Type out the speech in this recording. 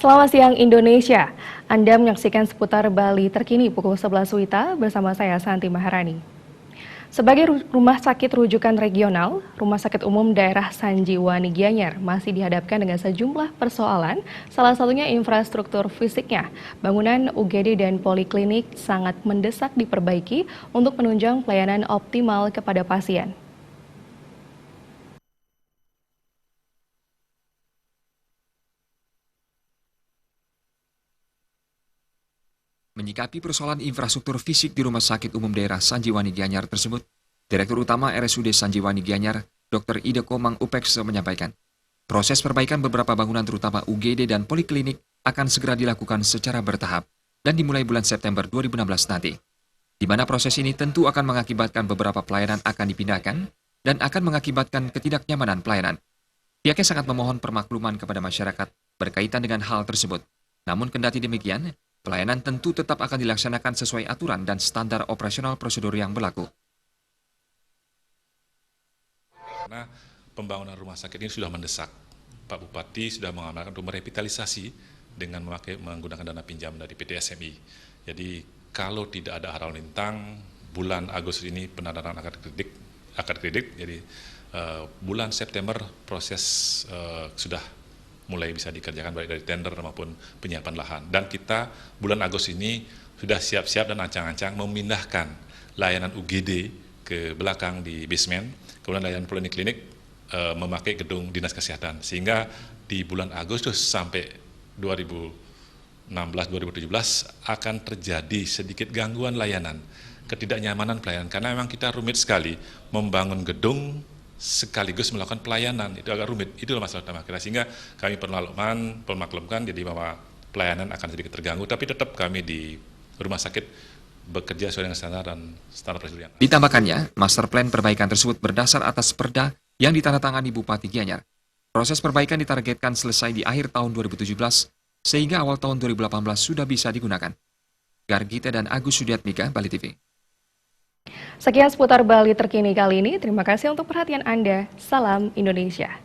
Selamat siang Indonesia. Anda menyaksikan seputar Bali terkini pukul 11 WITA bersama saya Santi Maharani. Sebagai rumah sakit rujukan regional, Rumah Sakit Umum Daerah Sanjiwani Gianyar masih dihadapkan dengan sejumlah persoalan, salah satunya infrastruktur fisiknya. Bangunan UGD dan poliklinik sangat mendesak diperbaiki untuk menunjang pelayanan optimal kepada pasien. Menyikapi persoalan infrastruktur fisik di Rumah Sakit Umum Daerah Sanjiwani Gianyar tersebut, Direktur Utama RSUD Sanjiwani Gianyar, Dr. Ida Komang Upekse menyampaikan, proses perbaikan beberapa bangunan terutama UGD dan poliklinik akan segera dilakukan secara bertahap dan dimulai bulan September 2016 nanti, di mana proses ini tentu akan mengakibatkan beberapa pelayanan akan dipindahkan dan akan mengakibatkan ketidaknyamanan pelayanan. Pihaknya sangat memohon permakluman kepada masyarakat berkaitan dengan hal tersebut. Namun kendati demikian, pelayanan tentu tetap akan dilaksanakan sesuai aturan dan standar operasional prosedur yang berlaku. Karena pembangunan rumah sakit ini sudah mendesak. Pak Bupati sudah mengamalkan untuk merevitalisasi dengan menggunakan dana pinjam dari PT SMI. Jadi kalau tidak ada haral lintang, bulan Agustus ini pendanaan akad kredit, jadi bulan September proses sudah mulai bisa dikerjakan baik dari tender maupun penyiapan lahan. Dan kita bulan Agustus ini sudah siap-siap dan ancang-ancang memindahkan layanan UGD ke belakang di basement, kemudian layanan poliklinik memakai gedung dinas kesehatan. Sehingga di bulan Agustus sampai 2016-2017 akan terjadi sedikit gangguan layanan, ketidaknyamanan pelayanan. Karena memang kita rumit sekali membangun gedung sekaligus melakukan pelayanan, itu agak rumit, itulah masalah utama kita, sehingga kami permaklumkan jadi bahwa pelayanan akan sedikit terganggu, tapi tetap kami di rumah sakit bekerja sesuai dengan standar dan standar prosedur yang ada. Ditambahkannya, master plan perbaikan tersebut berdasar atas perda yang ditandatangani Bupati Gianyar. Proses perbaikan ditargetkan selesai di akhir tahun 2017, sehingga awal tahun 2018 sudah bisa digunakan. Gargita dan Agus Sudiatmika, Bali TV. Sekian seputar Bali terkini kali ini. Terima kasih untuk perhatian Anda. Salam Indonesia.